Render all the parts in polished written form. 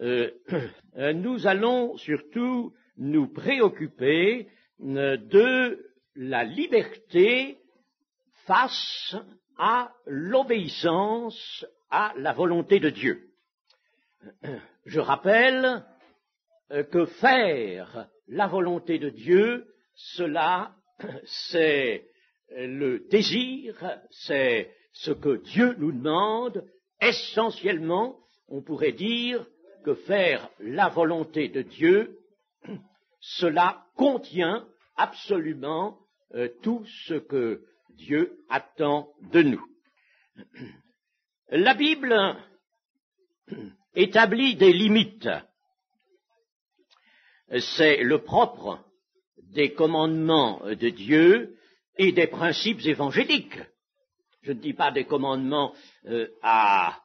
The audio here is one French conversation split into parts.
nous allons surtout nous préoccuper de la liberté face à l'obéissance à la volonté de Dieu. Je rappelle que faire la volonté de Dieu, cela, c'est le désir, c'est ce que Dieu nous demande. Essentiellement, on pourrait dire que faire la volonté de Dieu, cela contient absolument tout ce que Dieu attend de nous. La Bible établit des limites. C'est le propre des commandements de Dieu et des principes évangéliques. Je ne dis pas des commandements à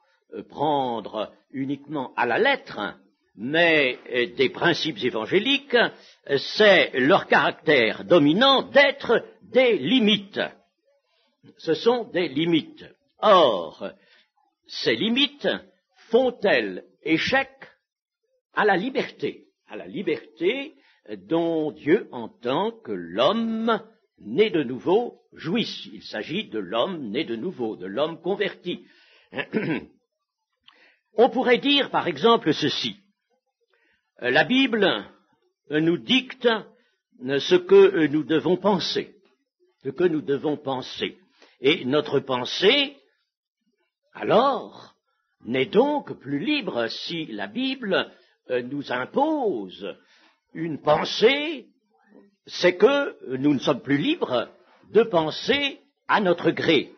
prendre uniquement à la lettre, mais des principes évangéliques, c'est leur caractère dominant d'être des limites. Ce sont des limites. Or, ces limites font-elles échec à la liberté dont Dieu entend que l'homme né de nouveau jouisse. Il s'agit de l'homme né de nouveau, de l'homme converti. On pourrait dire, par exemple, ceci. La Bible nous dicte ce que nous devons penser. Et notre pensée, alors, n'est donc plus libre si la Bible nous impose une pensée, c'est que nous ne sommes plus libres de penser à notre gré.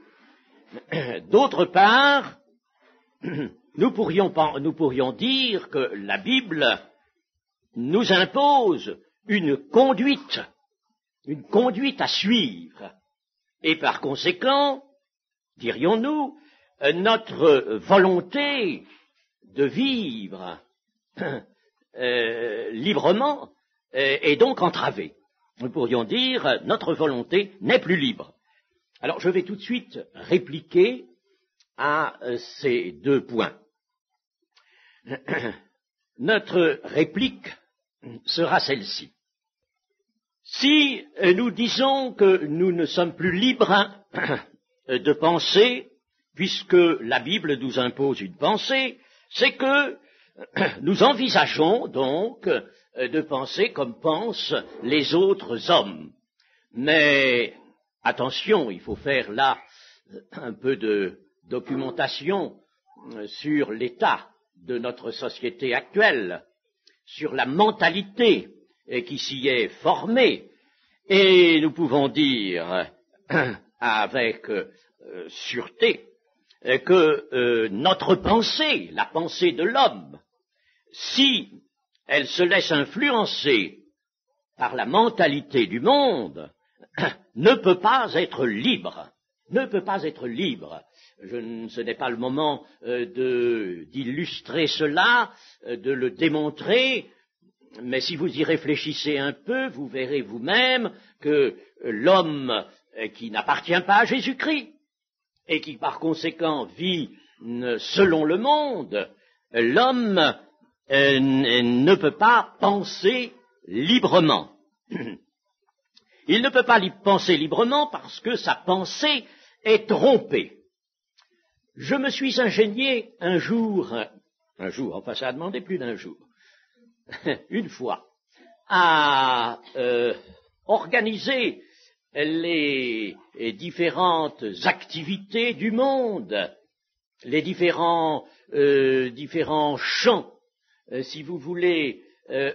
D'autre part, nous pourrions dire que la Bible nous impose une conduite à suivre. Et par conséquent, dirions-nous, notre volonté de vivre librement est donc entravée. Nous pourrions dire, notre volonté n'est plus libre. Alors, je vais tout de suite répliquer à ces deux points. Notre réplique sera celle-ci. Si nous disons que nous ne sommes plus libres de penser, puisque la Bible nous impose une pensée, c'est que nous envisageons donc de penser comme pensent les autres hommes. Mais attention, il faut faire là un peu de documentation sur l'état de notre société actuelle, sur la mentalité qui s'y est formée, et nous pouvons dire avec sûreté que notre pensée, la pensée de l'homme, si elle se laisse influencer par la mentalité du monde, ne peut pas être libre. Ce n'est pas le moment d'illustrer cela, de le démontrer, mais si vous y réfléchissez un peu, vous verrez vous-même que l'homme qui n'appartient pas à Jésus-Christ et qui par conséquent vit selon le monde, l'homme ne peut pas penser librement. Il ne peut pas penser librement parce que sa pensée est trompée. Je me suis ingénié un jour, enfin ça a demandé plus d'un jour, une fois, à organiser les différentes activités du monde, les différents champs, si vous voulez,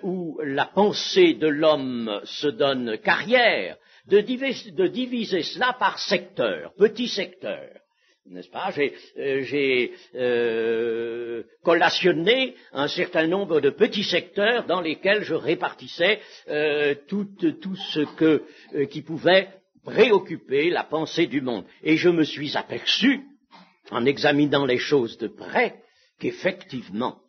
où la pensée de l'homme se donne carrière, de diviser cela par secteurs, petits secteurs. N'est-ce pas? J'ai collationné un certain nombre de petits secteurs dans lesquels je répartissais tout ce qui pouvait préoccuper la pensée du monde. Et je me suis aperçu, en examinant les choses de près, qu'effectivement,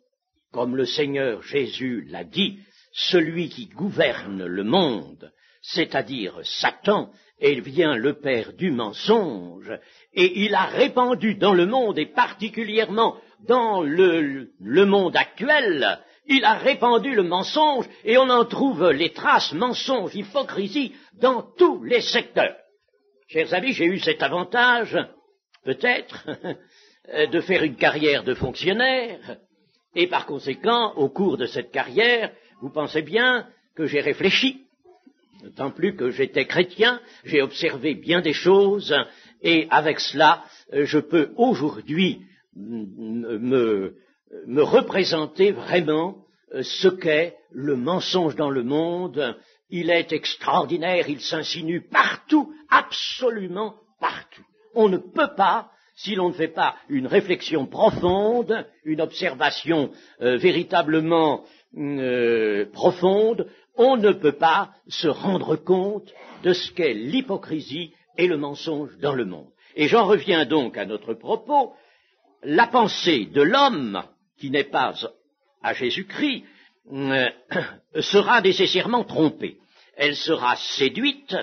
comme le Seigneur Jésus l'a dit, celui qui gouverne le monde, c'est-à-dire Satan, est bien le père du mensonge, et il a répandu dans le monde, et particulièrement dans le monde actuel, Il a répandu le mensonge et on en trouve les traces, mensonges, hypocrisie, dans tous les secteurs. Chers amis, j'ai eu cet avantage, peut-être, de faire une carrière de fonctionnaire, et par conséquent, au cours de cette carrière, vous pensez bien que j'ai réfléchi, d'autant plus que j'étais chrétien, j'ai observé bien des choses, et avec cela, je peux aujourd'hui me représenter vraiment ce qu'est le mensonge dans le monde. Il est extraordinaire, il s'insinue partout, absolument partout. On ne peut pas, si l'on ne fait pas une réflexion profonde, une observation véritablement profonde, on ne peut pas se rendre compte de ce qu'est l'hypocrisie et le mensonge dans le monde. Et j'en reviens donc à notre propos. La pensée de l'homme, qui n'est pas à Jésus-Christ, sera nécessairement trompée. Elle sera séduite,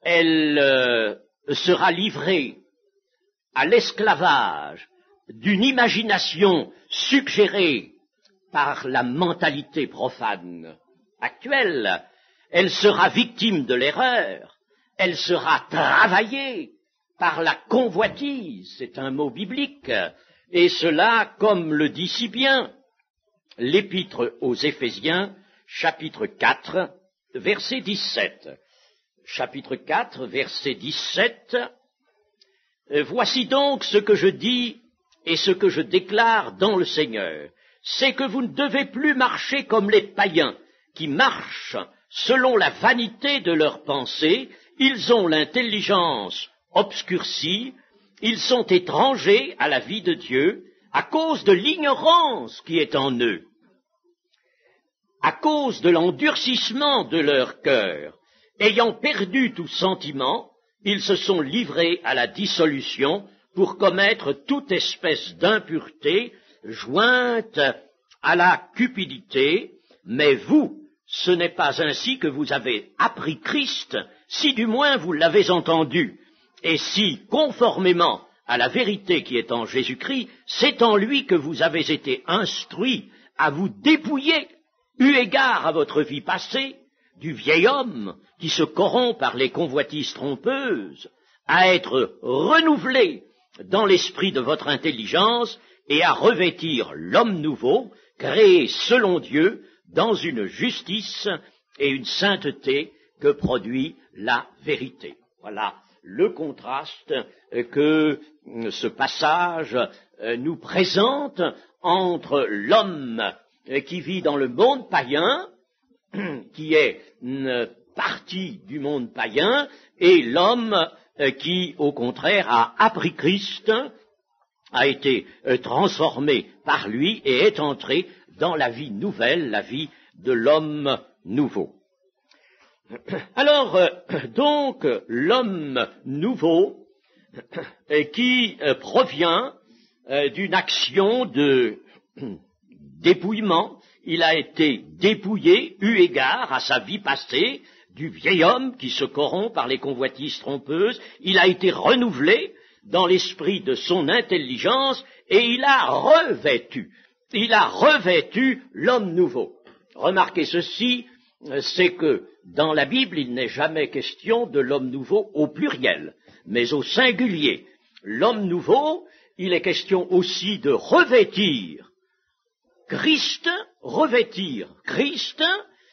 elle sera livrée à l'esclavage d'une imagination suggérée par la mentalité profane actuelle, elle sera victime de l'erreur, elle sera travaillée par la convoitise, c'est un mot biblique, et cela, comme le dit si bien l'Épître aux Éphésiens, chapitre 4, verset 17. Chapitre 4, verset 17. Voici donc ce que je dis et ce que je déclare dans le Seigneur, c'est que vous ne devez plus marcher comme les païens, qui marchent selon la vanité de leurs pensées. Ils ont l'intelligence obscurcie, ils sont étrangers à la vie de Dieu à cause de l'ignorance qui est en eux, à cause de l'endurcissement de leur cœur. Ayant perdu tout sentiment, ils se sont livrés à la dissolution pour commettre toute espèce d'impureté jointe à la cupidité. Mais vous, ce n'est pas ainsi que vous avez appris Christ, si du moins vous l'avez entendu, et si, conformément à la vérité qui est en Jésus-Christ, c'est en lui que vous avez été instruits à vous dépouiller, eu égard à votre vie passée, du vieil homme qui se corrompt par les convoitises trompeuses, à être renouvelé dans l'esprit de votre intelligence et à revêtir l'homme nouveau, créé selon Dieu, dans une justice et une sainteté que produit la vérité. Voilà le contraste que ce passage nous présente entre l'homme qui vit dans le monde païen, qui est une partie du monde païen, et l'homme qui, au contraire, a appris Christ, a été transformé par lui et est entré dans la vie nouvelle, la vie de l'homme nouveau. Alors, donc, l'homme nouveau qui provient d'une action de dépouillement, il a été dépouillé, eu égard à sa vie passée, du vieil homme qui se corrompt par les convoitises trompeuses, il a été renouvelé dans l'esprit de son intelligence et il a revêtu l'homme nouveau. Remarquez ceci, c'est que dans la Bible, il n'est jamais question de l'homme nouveau au pluriel, mais au singulier. L'homme nouveau, il est question aussi de revêtir Christ,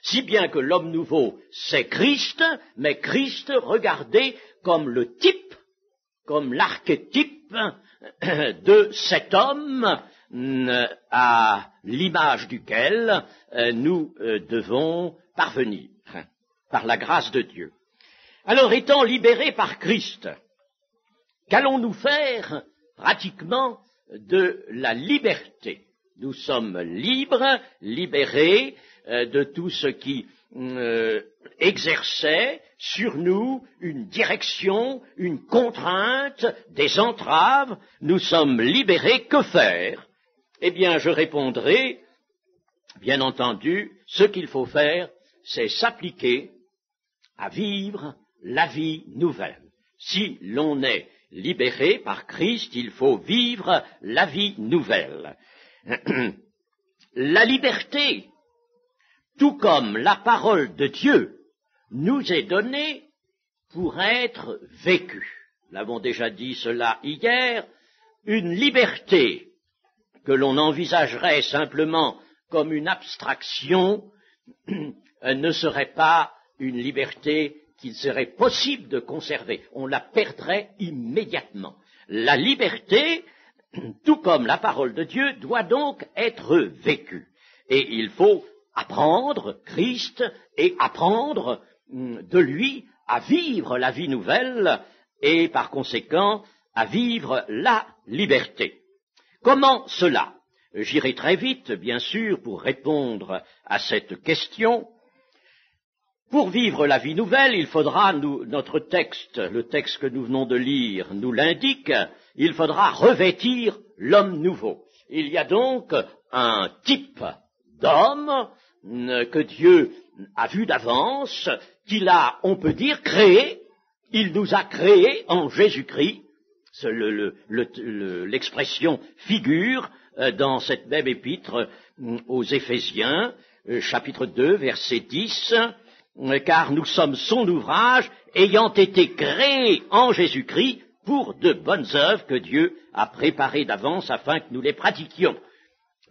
si bien que l'homme nouveau, c'est Christ, mais Christ regardé comme le type, comme l'archétype de cet homme à l'image duquel nous devons parvenir, par la grâce de Dieu. Alors, étant libérés par Christ, qu'allons-nous faire pratiquement de la liberté? Nous sommes libres, libérés de tout ce qui exerçait sur nous une direction, une contrainte, des entraves. Nous sommes libérés, que faire? Eh bien, je répondrai, bien entendu, ce qu'il faut faire, c'est s'appliquer à vivre la vie nouvelle. Si l'on est libéré par Christ, il faut vivre la vie nouvelle. la liberté, tout comme la parole de Dieu, nous est donnée pour être vécue. Nous l'avons déjà dit cela hier, une liberté que l'on envisagerait simplement comme une abstraction ne serait pas une liberté qu'il serait possible de conserver. On la perdrait immédiatement. La liberté, tout comme la parole de Dieu, doit donc être vécue. Et il faut apprendre Christ et apprendre de lui à vivre la vie nouvelle et par conséquent à vivre la liberté. Comment cela? J'irai très vite, bien sûr, pour répondre à cette question. Pour vivre la vie nouvelle, il faudra, notre texte, le texte que nous venons de lire nous l'indique, il faudra revêtir l'homme nouveau. Il y a donc un type d'homme que Dieu a vu d'avance, qu'il a, on peut dire, créé. Il nous a créés en Jésus-Christ. L'expression figure dans cette même épître aux Éphésiens, chapitre 2, verset 10, car nous sommes son ouvrage, ayant été créés en Jésus-Christ pour de bonnes œuvres que Dieu a préparées d'avance afin que nous les pratiquions.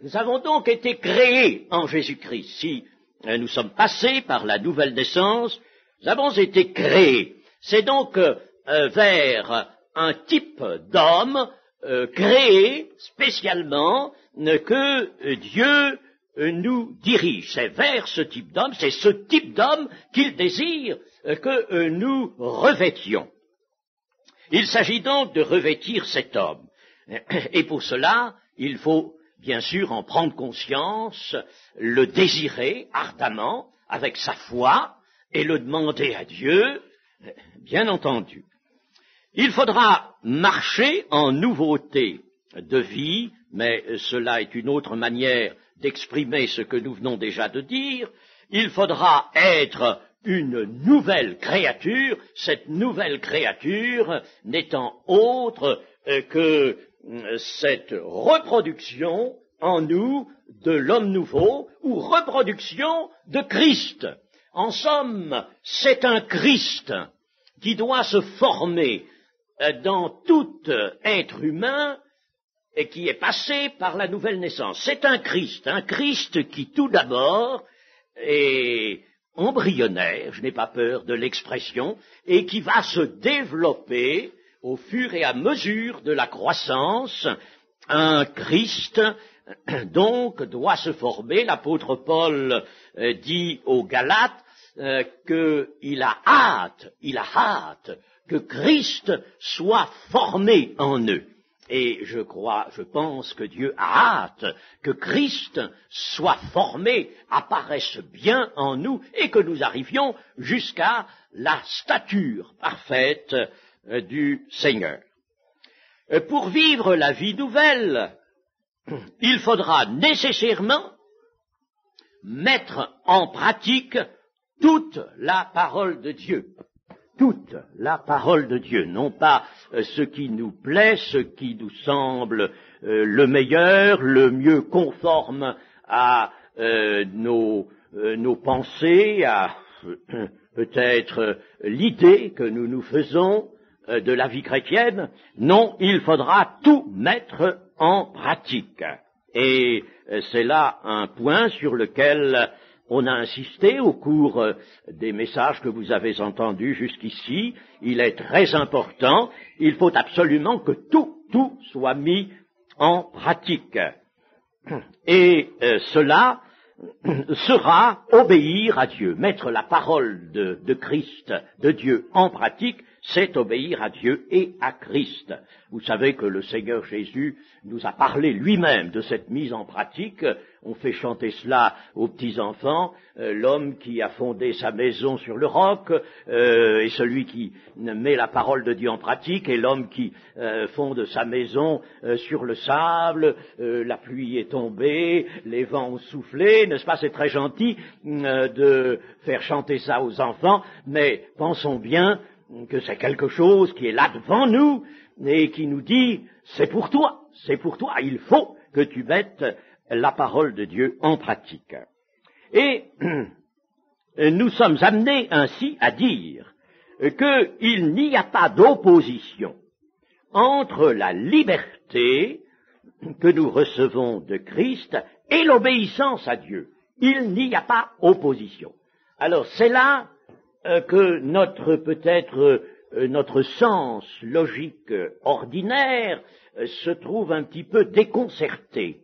Nous avons donc été créés en Jésus-Christ. Si nous sommes passés par la nouvelle naissance, nous avons été créés. C'est donc vers un type d'homme créé spécialement que Dieu nous dirige. C'est vers ce type d'homme, c'est ce type d'homme qu'il désire que nous revêtions. Il s'agit donc de revêtir cet homme. Et pour cela, il faut bien sûr en prendre conscience, le désirer ardemment avec sa foi et le demander à Dieu, bien entendu. Il faudra marcher en nouveauté de vie, mais cela est une autre manière d'exprimer ce que nous venons déjà de dire. Il faudra être une nouvelle créature, cette nouvelle créature n'étant autre que cette reproduction en nous de l'homme nouveau ou reproduction de Christ. En somme, c'est un Christ qui doit se former dans tout être humain et qui est passé par la nouvelle naissance. C'est un Christ qui tout d'abord est embryonnaire, je n'ai pas peur de l'expression, et qui va se développer au fur et à mesure de la croissance. Un Christ donc doit se former. L'apôtre Paul dit aux Galates qu'il a hâte que Christ soit formé en eux. Et je pense que Dieu a hâte que Christ soit formé, apparaisse bien en nous et que nous arrivions jusqu'à la stature parfaite du Seigneur. Pour vivre la vie nouvelle, il faudra nécessairement mettre en pratique toute la parole de Dieu. Toute la parole de Dieu, non pas ce qui nous plaît, ce qui nous semble le meilleur, le mieux conforme à nos pensées, à peut-être l'idée que nous nous faisons de la vie chrétienne. Non, il faudra tout mettre en pratique. Et c'est là un point sur lequel on a insisté au cours des messages que vous avez entendus jusqu'ici. Il est très important. Il faut absolument que tout soit mis en pratique. Et cela sera obéir à Dieu. Mettre la parole de Christ, de Dieu, en pratique, c'est obéir à Dieu et à Christ. Vous savez que le Seigneur Jésus nous a parlé lui-même de cette mise en pratique. On fait chanter cela aux petits-enfants. L'homme qui a fondé sa maison sur le roc est celui qui met la parole de Dieu en pratique, et l'homme qui fonde sa maison sur le sable, la pluie est tombée, les vents ont soufflé, n'est-ce pas? C'est très gentil de faire chanter ça aux enfants, mais pensons bien que c'est quelque chose qui est là devant nous et qui nous dit, c'est pour toi, il faut que tu mettes la parole de Dieu en pratique. Et nous sommes amenés ainsi à dire qu'il n'y a pas d'opposition entre la liberté que nous recevons de Christ et l'obéissance à Dieu. Il n'y a pas opposition. Alors c'est là que notre sens logique ordinaire se trouve un petit peu déconcerté.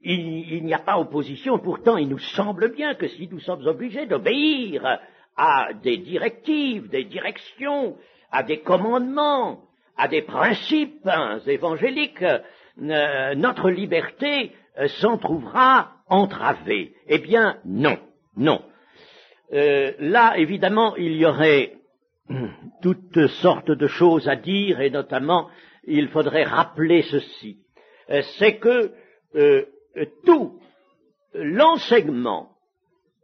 Il n'y a pas opposition, pourtant il nous semble bien que si nous sommes obligés d'obéir à des directives, des directions, à des commandements, à des principes évangéliques, notre liberté s'en trouvera entravée. Eh bien, non, non. Là, évidemment, il y aurait toutes sortes de choses à dire, et notamment, il faudrait rappeler ceci. C'est que tout l'enseignement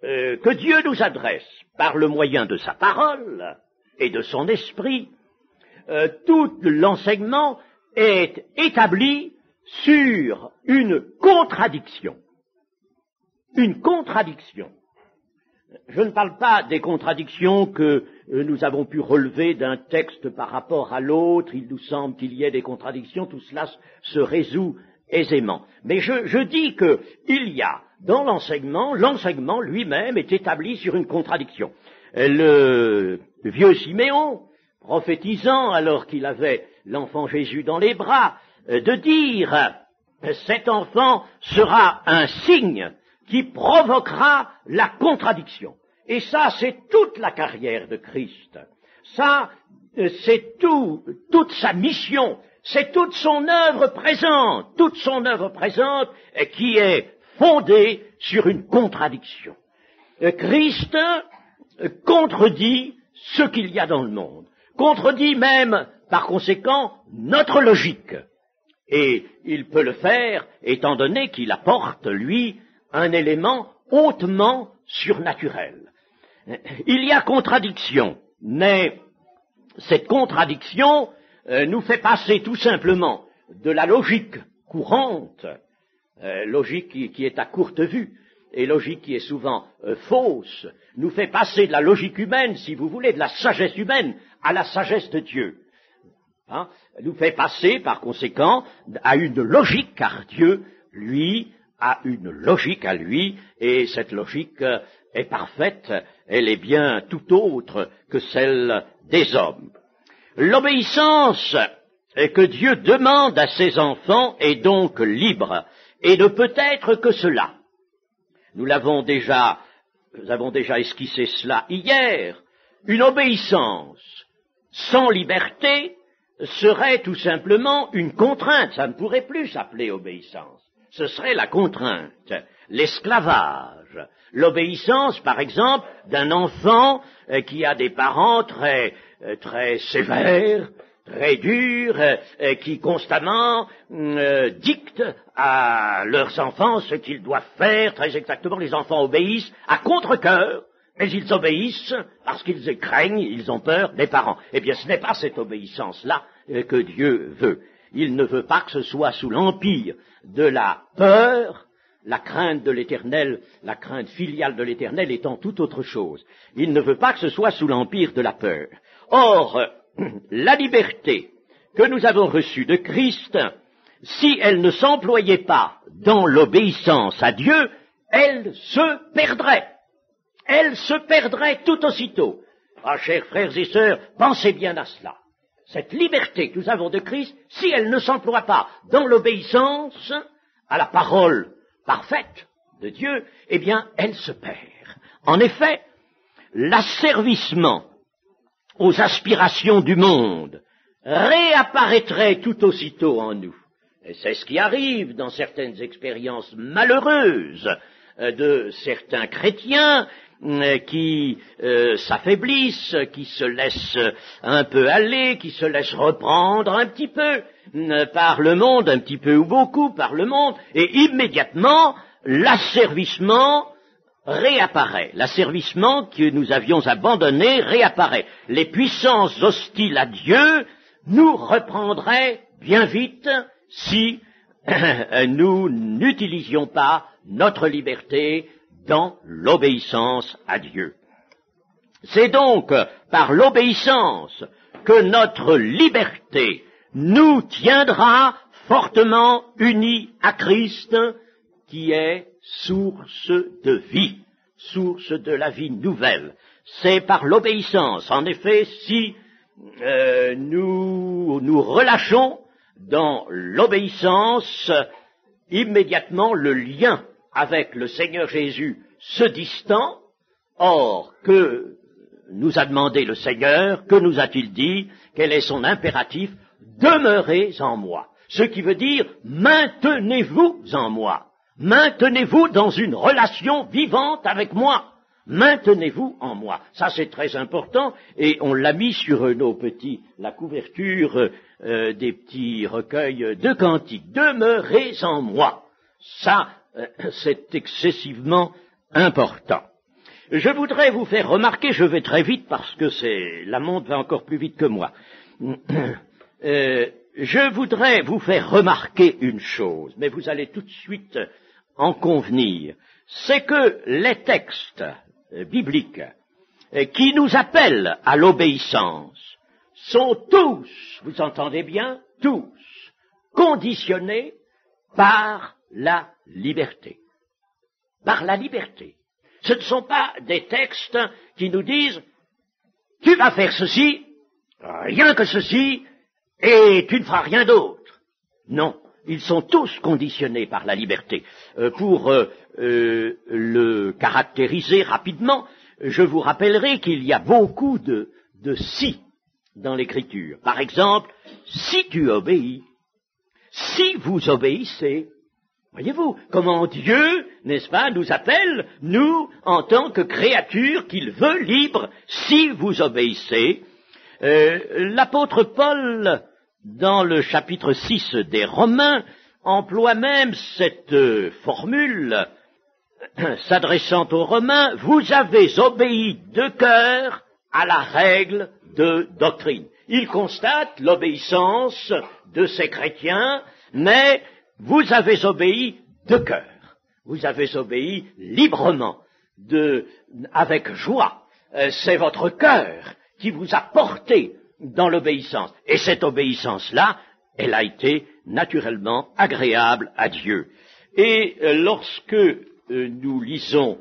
que Dieu nous adresse par le moyen de sa parole et de son esprit, tout l'enseignement est établi sur une contradiction. Une contradiction. Je ne parle pas des contradictions que nous avons pu relever d'un texte par rapport à l'autre. Il nous semble qu'il y ait des contradictions, tout cela se résout aisément. Mais je dis qu'il y a dans l'enseignement lui-même est établi sur une contradiction. Le vieux Siméon, prophétisant alors qu'il avait l'enfant Jésus dans les bras, de dire « cet enfant sera un signe qui provoquera la contradiction ». Et ça, c'est toute la carrière de Christ. Ça, c'est toute sa mission, c'est toute son œuvre présente qui est fondée sur une contradiction. Christ contredit ce qu'il y a dans le monde, contredit même, par conséquent, notre logique. Et il peut le faire, étant donné qu'il apporte, lui, un élément hautement surnaturel. Il y a contradiction, mais cette contradiction nous fait passer tout simplement de la logique courante, logique qui est à courte vue, et logique qui est souvent fausse, nous fait passer de la logique humaine, si vous voulez, de la sagesse humaine, à la sagesse de Dieu. Nous fait passer, par conséquent, à une logique, car Dieu, lui, a une logique à lui, et cette logique est parfaite, elle est bien tout autre que celle des hommes. L'obéissance que Dieu demande à ses enfants est donc libre, et ne peut être que cela. Nous avons déjà esquissé cela hier. Une obéissance sans liberté serait tout simplement une contrainte. Ça ne pourrait plus s'appeler obéissance. Ce serait la contrainte, l'esclavage. L'obéissance, par exemple, d'un enfant qui a des parents très sévères, très durs, qui constamment dictent à leurs enfants ce qu'ils doivent faire. Très exactement, les enfants obéissent à contre-cœur, mais ils obéissent parce qu'ils craignent, ils ont peur des parents. Eh bien, ce n'est pas cette obéissance-là que Dieu veut. Il ne veut pas que ce soit sous l'empire de la peur, la crainte de l'Éternel, la crainte filiale de l'Éternel étant tout autre chose. Il ne veut pas que ce soit sous l'empire de la peur. Or, la liberté que nous avons reçue de Christ, si elle ne s'employait pas dans l'obéissance à Dieu, elle se perdrait. Elle se perdrait tout aussitôt. Ah, chers frères et sœurs, pensez bien à cela. Cette liberté que nous avons de Christ, si elle ne s'emploie pas dans l'obéissance à la parole parfaite de Dieu, eh bien, elle se perd. En effet, l'asservissement aux aspirations du monde réapparaîtrait tout aussitôt en nous. Et c'est ce qui arrive dans certaines expériences malheureuses de certains chrétiens qui s'affaiblissent, qui se laissent un peu aller, qui se laissent reprendre un petit peu par le monde, un petit peu ou beaucoup par le monde, et immédiatement l'asservissement réapparaît. L'asservissement que nous avions abandonné réapparaît. Les puissances hostiles à Dieu nous reprendraient bien vite si nous n'utilisions pas notre liberté dans l'obéissance à Dieu. C'est donc par l'obéissance que notre liberté nous tiendra fortement unis à Christ, qui est source de vie, source de la vie nouvelle. C'est par l'obéissance. En effet, si nous nous relâchons dans l'obéissance, immédiatement le lien avec le Seigneur Jésus se distend. Or, que nous a demandé le Seigneur? Que nous a-t-il dit? Quel est son impératif? Demeurez en moi. Ce qui veut dire, maintenez-vous en moi. Maintenez-vous dans une relation vivante avec moi. Maintenez-vous en moi. Ça, c'est très important, et on l'a mis sur la couverture des petits recueils de cantiques. Demeurez en moi. Ça, c'est excessivement important. Je voudrais vous faire remarquer, je vais très vite parce que la montre va encore plus vite que moi. Je voudrais vous faire remarquer une chose, mais vous allez tout de suite en convenir. C'est que les textes bibliques qui nous appellent à l'obéissance sont tous, vous entendez bien, tous conditionnés par la liberté. Par la liberté. Ce ne sont pas des textes qui nous disent « tu vas faire ceci, rien que ceci, et tu ne feras rien d'autre ». Non, ils sont tous conditionnés par la liberté. Pour le caractériser rapidement, je vous rappellerai qu'il y a beaucoup de si dans l'Écriture. Par exemple, si tu obéis, si vous obéissez. Voyez-vous, comment Dieu, n'est-ce pas, nous appelle, nous, en tant que créatures qu'il veut libres, si vous obéissez. L'apôtre Paul, dans le chapitre 6 des Romains, emploie même cette formule, s'adressant aux Romains, vous avez obéi de cœur à la règle de doctrine. Il constate l'obéissance de ces chrétiens, mais vous avez obéi de cœur, vous avez obéi librement, avec joie. C'est votre cœur qui vous a porté dans l'obéissance. Et cette obéissance-là, elle a été naturellement agréable à Dieu. Et lorsque nous lisons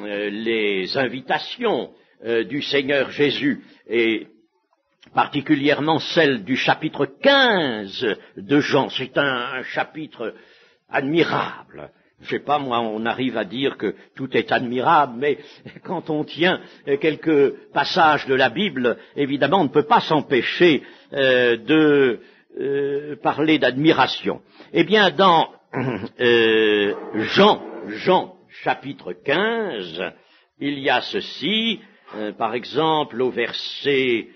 les invitations du Seigneur Jésus, et particulièrement celle du chapitre 15 de Jean, c'est un chapitre admirable. Je sais pas, moi, on arrive à dire que tout est admirable, mais quand on tient quelques passages de la Bible, évidemment, on ne peut pas s'empêcher de parler d'admiration. Eh bien, dans Jean chapitre 15, il y a ceci, par exemple, au verset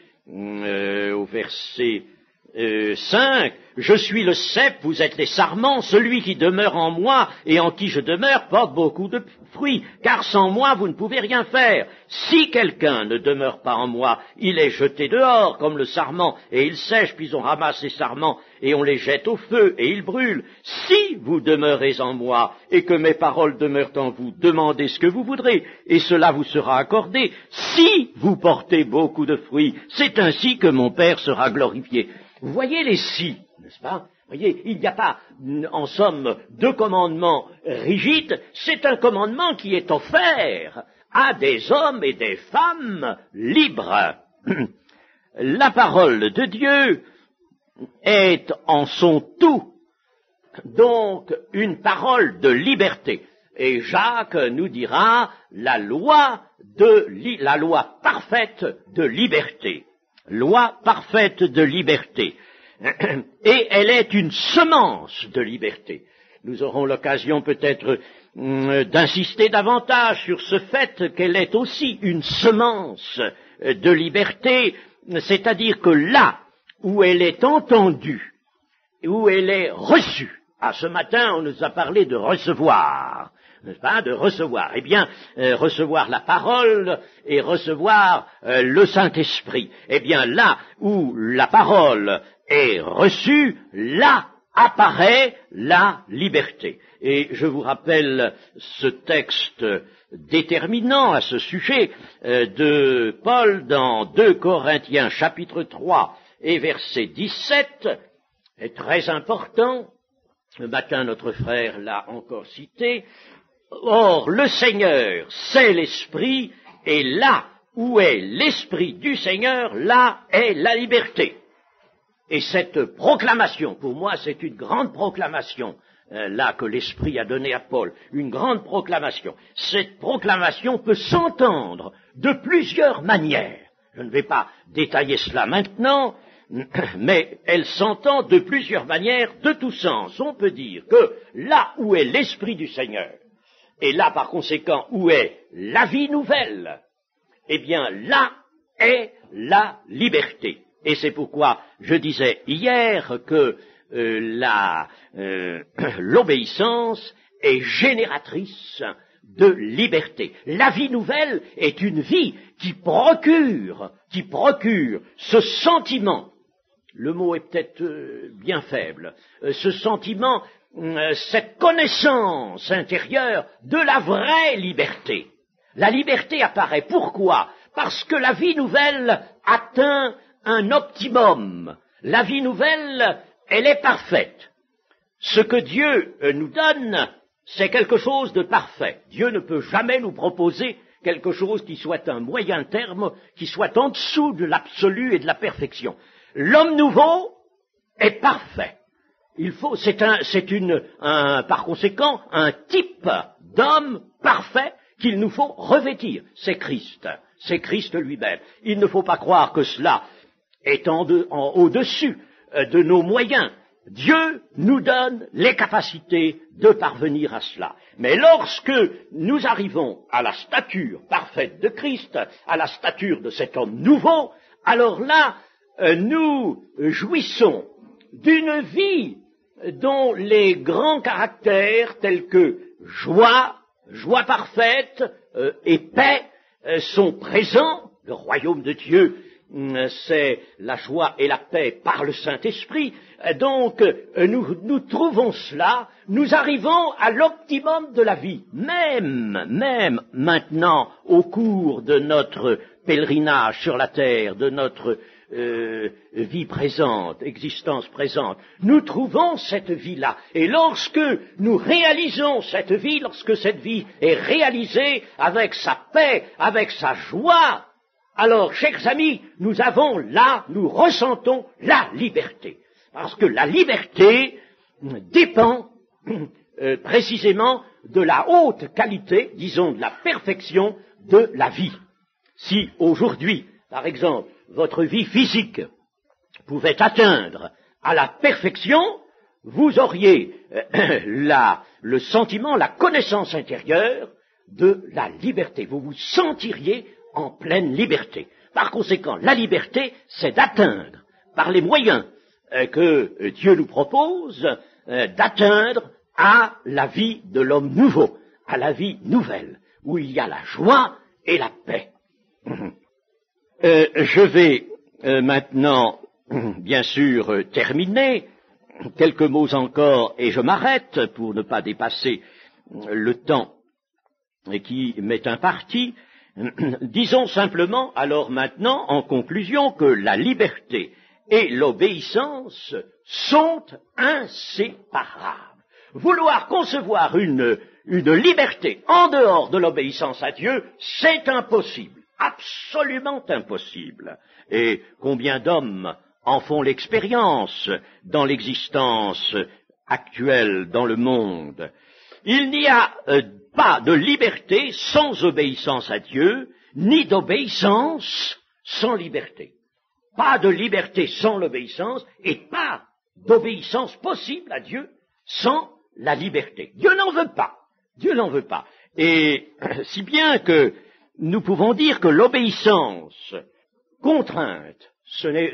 5, je suis le cep, vous êtes les sarments, celui qui demeure en moi et en qui je demeure porte beaucoup de fruits, car sans moi vous ne pouvez rien faire. Si quelqu'un ne demeure pas en moi, il est jeté dehors comme le sarment, et il sèche, puis on ramasse les sarments, et on les jette au feu, et ils brûlent. Si vous demeurez en moi, et que mes paroles demeurent en vous, demandez ce que vous voudrez, et cela vous sera accordé. Si vous portez beaucoup de fruits, c'est ainsi que mon Père sera glorifié. Vous voyez les si, n'est-ce pas? Vous voyez, il n'y a pas, en somme, de commandement rigide, c'est un commandement qui est offert à des hommes et des femmes libres. La parole de Dieu est en son tout, donc, une parole de liberté. Et Jacques nous dira la loi parfaite de liberté. Loi parfaite de liberté. Et elle est une semence de liberté. Nous aurons l'occasion peut-être d'insister davantage sur ce fait qu'elle est aussi une semence de liberté, c'est-à-dire que là où elle est entendue, où elle est reçue, ce matin on nous a parlé de recevoir, n'est-ce pas, de recevoir. Eh bien, recevoir la parole et recevoir le Saint-Esprit. Eh bien, là où la parole est reçue, là apparaît la liberté. Et je vous rappelle ce texte déterminant à ce sujet de Paul dans 2 Corinthiens chapitre 3 et verset 17, est très important. Ce matin, notre frère l'a encore cité. Or, le Seigneur, c'est l'Esprit, et là où est l'Esprit du Seigneur, là est la liberté. Et cette proclamation, pour moi, c'est une grande proclamation, là, que l'Esprit a donnée à Paul, une grande proclamation. Cette proclamation peut s'entendre de plusieurs manières. Je ne vais pas détailler cela maintenant, mais elle s'entend de plusieurs manières, de tous sens. On peut dire que là où est l'Esprit du Seigneur, et là, par conséquent, où est la vie nouvelle, eh bien, là est la liberté. Et c'est pourquoi je disais hier que l'obéissance est génératrice de liberté. La vie nouvelle est une vie qui procure ce sentiment. Le mot est peut-être bien faible. Ce sentiment, cette connaissance intérieure de la vraie liberté. La liberté apparaît. Pourquoi? Parce que la vie nouvelle atteint un optimum. La vie nouvelle, elle est parfaite. Ce que Dieu nous donne, c'est quelque chose de parfait. Dieu ne peut jamais nous proposer quelque chose qui soit un moyen terme, qui soit en dessous de l'absolu et de la perfection. L'homme nouveau est parfait. Par conséquent, un type d'homme parfait qu'il nous faut revêtir. C'est Christ lui-même. Il ne faut pas croire que cela est au-dessus de nos moyens. Dieu nous donne les capacités de parvenir à cela. Mais lorsque nous arrivons à la stature parfaite de Christ, à la stature de cet homme nouveau, alors là, nous jouissons d'une vie dont les grands caractères tels que joie parfaite et paix sont présents. Le royaume de Dieu, c'est la joie et la paix par le Saint-Esprit. Donc, nous trouvons cela, nous arrivons à l'optimum de la vie. Même maintenant, au cours de notre pèlerinage sur la terre, de notre vie présente, existence présente, nous trouvons cette vie-là. Et lorsque nous réalisons cette vie, lorsque cette vie est réalisée avec sa paix, avec sa joie, alors, chers amis, nous ressentons la liberté. Parce que la liberté dépend précisément de la haute qualité, disons de la perfection de la vie. Si aujourd'hui, par exemple, votre vie physique pouvait atteindre à la perfection, vous auriez le sentiment, la connaissance intérieure de la liberté. Vous vous sentiriez en pleine liberté. Par conséquent, la liberté, c'est d'atteindre, par les moyens que Dieu nous propose, d'atteindre à la vie de l'homme nouveau, à la vie nouvelle, où il y a la joie et la paix. Je vais maintenant, bien sûr, terminer. Quelques mots encore, et je m'arrête pour ne pas dépasser le temps qui m'est imparti. Disons simplement, alors maintenant, en conclusion, que la liberté et l'obéissance sont inséparables. Vouloir concevoir une liberté en dehors de l'obéissance à Dieu, c'est impossible, absolument impossible. Et combien d'hommes en font l'expérience dans l'existence actuelle dans le monde? Il n'y a pas de liberté sans obéissance à Dieu, ni d'obéissance sans liberté. Pas de liberté sans l'obéissance, et pas d'obéissance possible à Dieu sans la liberté. Dieu n'en veut pas. Dieu n'en veut pas. Et si bien que nous pouvons dire que l'obéissance contrainte,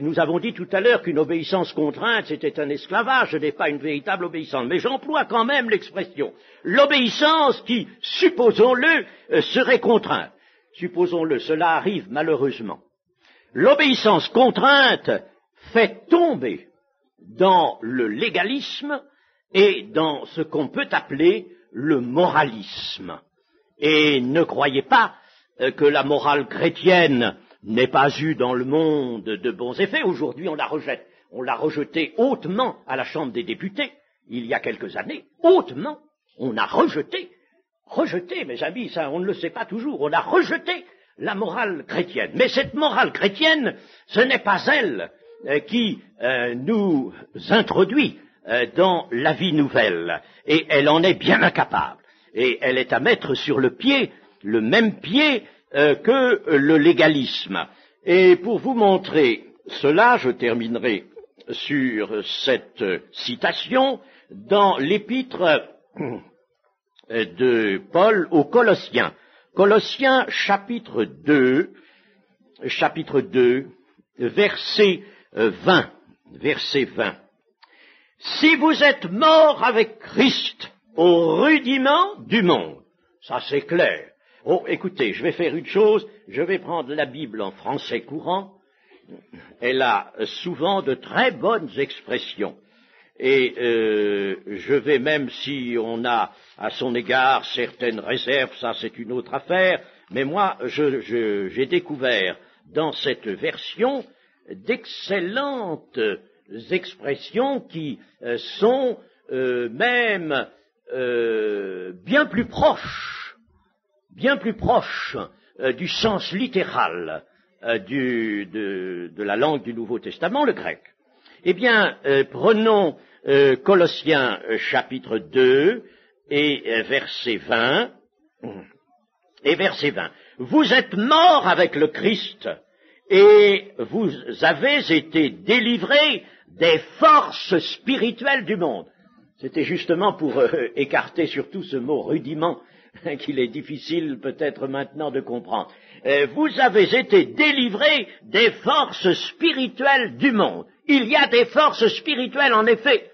nous avons dit tout à l'heure qu'une obéissance contrainte, c'était un esclavage, ce n'est pas une véritable obéissance. Mais j'emploie quand même l'expression. L'obéissance qui, supposons-le, serait contrainte. Supposons-le, cela arrive malheureusement. L'obéissance contrainte fait tomber dans le légalisme et dans ce qu'on peut appeler le moralisme. Et ne croyez pas que la morale chrétienne n'ait pas eu dans le monde de bons effets. Aujourd'hui, on la rejette. On l'a rejetée hautement à la Chambre des députés, il y a quelques années. Hautement, on a rejeté, mes amis, ça on ne le sait pas toujours, on a rejeté la morale chrétienne. Mais cette morale chrétienne, ce n'est pas elle qui nous introduit dans la vie nouvelle. Et elle en est bien incapable. Et elle est à mettre sur le pied, le même pied que le légalisme. Et pour vous montrer cela, je terminerai sur cette citation dans l'épître de Paul aux Colossiens. Colossiens chapitre 2, verset 20. Si vous êtes morts avec Christ au rudiment du monde, ça c'est clair. Oh, écoutez, je vais faire une chose, je vais prendre la Bible en français courant. Elle a souvent de très bonnes expressions. Et je vais, même si on a à son égard certaines réserves, ça c'est une autre affaire, mais moi j'ai découvert dans cette version d'excellentes expressions qui sont même bien plus proches du sens littéral de la langue du Nouveau Testament, le grec. Eh bien, prenons Colossiens chapitre 2 et verset 20. Vous êtes morts avec le Christ et vous avez été délivrés des forces spirituelles du monde. C'était justement pour écarter surtout ce mot rudiment qu'il est difficile peut-être maintenant de comprendre. Vous avez été délivrés des forces spirituelles du monde. Il y a des forces spirituelles, en effet,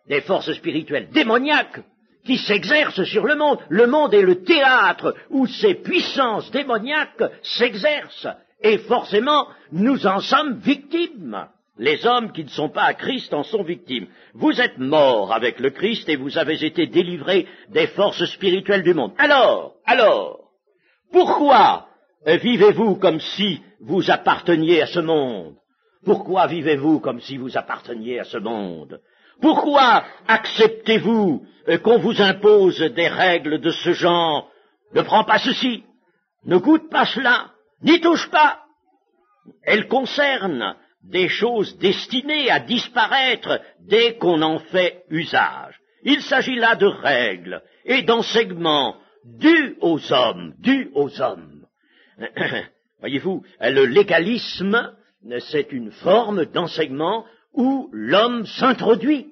des forces spirituelles démoniaques qui s'exercent sur le monde. Le monde est le théâtre où ces puissances démoniaques s'exercent. Et forcément, nous en sommes victimes. Les hommes qui ne sont pas à Christ en sont victimes. Vous êtes morts avec le Christ et vous avez été délivrés des forces spirituelles du monde. Alors, pourquoi vivez-vous comme si vous apparteniez à ce monde? Pourquoi vivez-vous comme si vous apparteniez à ce monde? Pourquoi acceptez-vous qu'on vous impose des règles de ce genre? Ne prends pas ceci, ne goûte pas cela, n'y touche pas. Elles concernent des choses destinées à disparaître dès qu'on en fait usage. Il s'agit là de règles et d'enseignements dus aux hommes. Voyez-vous, le légalisme, c'est une forme d'enseignement où l'homme s'introduit,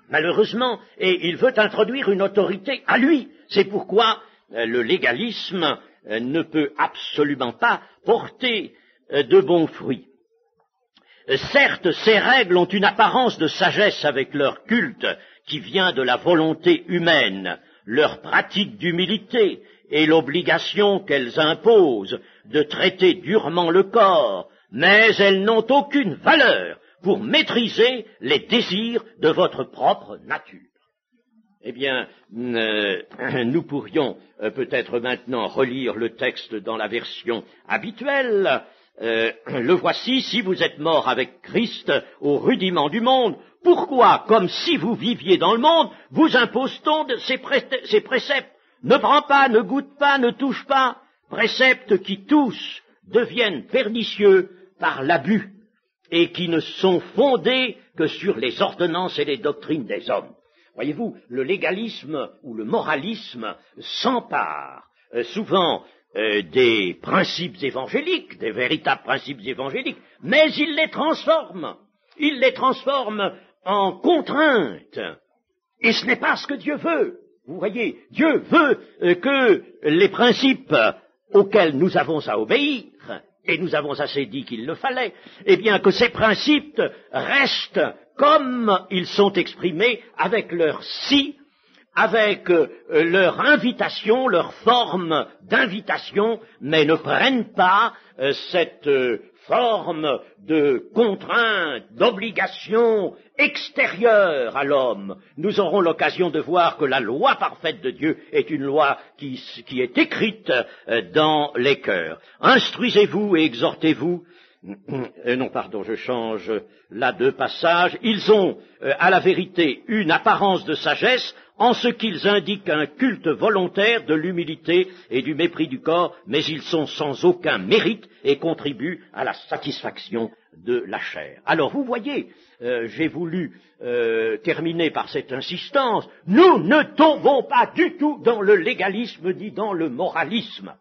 malheureusement, et il veut introduire une autorité à lui. C'est pourquoi le légalisme ne peut absolument pas porter de bons fruits. Certes, ces règles ont une apparence de sagesse avec leur culte qui vient de la volonté humaine, leur pratique d'humilité et l'obligation qu'elles imposent de traiter durement le corps, mais elles n'ont aucune valeur pour maîtriser les désirs de votre propre nature. Eh bien, nous pourrions peut-être maintenant relire le texte dans la version habituelle. Le voici, si vous êtes morts avec Christ au rudiment du monde, pourquoi, comme si vous viviez dans le monde, vous impose-t-on ces préceptes? Ne prends pas, ne goûte pas, ne touche pas, préceptes qui tous deviennent pernicieux par l'abus et qui ne sont fondés que sur les ordonnances et les doctrines des hommes. Voyez-vous, le légalisme ou le moralisme s'empare souvent des principes évangéliques, des véritables principes évangéliques, mais il les transforme en contraintes. Et ce n'est pas ce que Dieu veut. Vous voyez, Dieu veut que les principes auxquels nous avons à obéir, et nous avons assez dit qu'il le fallait, eh bien que ces principes restent comme ils sont exprimés avec leur si, avec leur invitation, leur forme d'invitation, mais ne prennent pas cette forme de contrainte, d'obligation extérieure à l'homme. Nous aurons l'occasion de voir que la loi parfaite de Dieu est une loi qui est écrite dans les cœurs. Instruisez-vous et exhortez-vous. Non, pardon, je change là de passage. Ils ont, à la vérité, une apparence de sagesse en ce qu'ils indiquent un culte volontaire de l'humilité et du mépris du corps, mais ils sont sans aucun mérite et contribuent à la satisfaction de la chair. Alors, vous voyez, j'ai voulu terminer par cette insistance. Nous ne tombons pas du tout dans le légalisme ni dans le moralisme.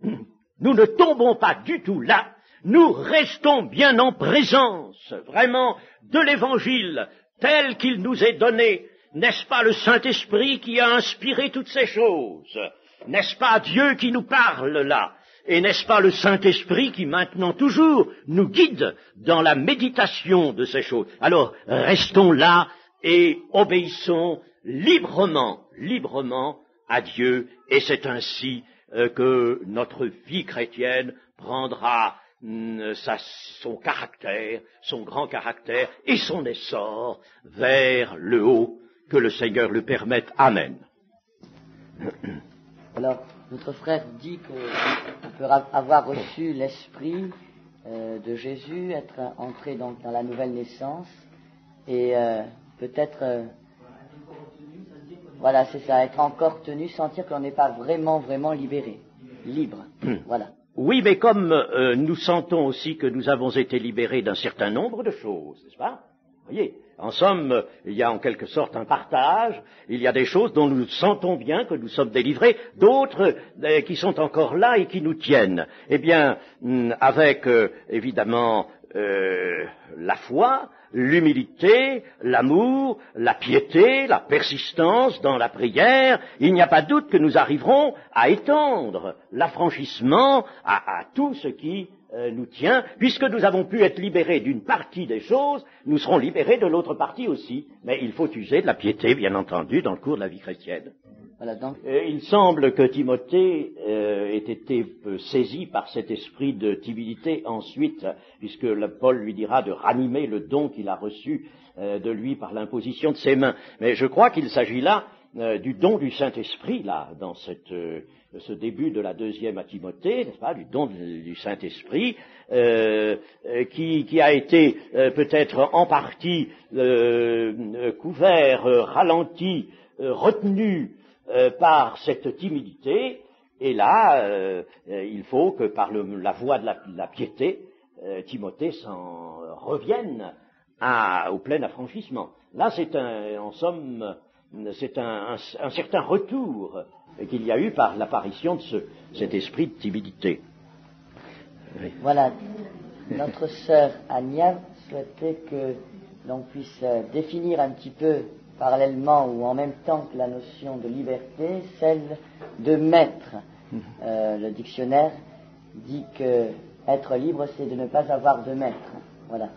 Nous ne tombons pas du tout là. Nous restons bien en présence, vraiment, de l'Évangile tel qu'il nous est donné. N'est-ce pas le Saint-Esprit qui a inspiré toutes ces choses? N'est-ce pas Dieu qui nous parle là? Et n'est-ce pas le Saint-Esprit qui maintenant toujours nous guide dans la méditation de ces choses? Alors, restons là et obéissons librement à Dieu, et c'est ainsi que notre vie chrétienne prendra son caractère, son grand caractère et son essor vers le haut, que le Seigneur le permette. Amen. Alors, notre frère dit qu'on peut avoir reçu l'esprit de Jésus, être entré donc dans la nouvelle naissance, et peut-être, voilà, c'est ça, être encore tenu, sentir qu'on n'est pas vraiment libéré, libre, voilà. Oui, mais comme nous sentons aussi que nous avons été libérés d'un certain nombre de choses, n'est-ce pas? Vous voyez, en somme, il y a en quelque sorte un partage, il y a des choses dont nous sentons bien que nous sommes délivrés, d'autres qui sont encore là et qui nous tiennent. Eh bien, avec évidemment la foi, l'humilité, l'amour, la piété, la persistance dans la prière, il n'y a pas de doute que nous arriverons à étendre l'affranchissement à tout ce qui nous tient. Puisque nous avons pu être libérés d'une partie des choses, nous serons libérés de l'autre partie aussi. Mais il faut user de la piété, bien entendu, dans le cours de la vie chrétienne. Voilà, donc. Il semble que Timothée ait été saisi par cet esprit de timidité ensuite, puisque Paul lui dira de ranimer le don qu'il a reçu de lui par l'imposition de ses mains. Mais je crois qu'il s'agit là du don du Saint-Esprit, là, dans ce début de la deuxième à Timothée, n'est-ce pas, du don du Saint-Esprit, qui a été peut-être en partie couvert, ralenti, retenu par cette timidité, et là, il faut que par la voie de la piété, Timothée s'en revienne au plein affranchissement. Là, en somme, c'est un certain retour qu'il y a eu par l'apparition de cet esprit de timidité. Oui. Voilà, notre sœur Ania souhaitait que l'on puisse définir un petit peu parallèlement ou en même temps que la notion de liberté, celle de maître. Le dictionnaire dit que être libre, c'est de ne pas avoir de maître. Voilà.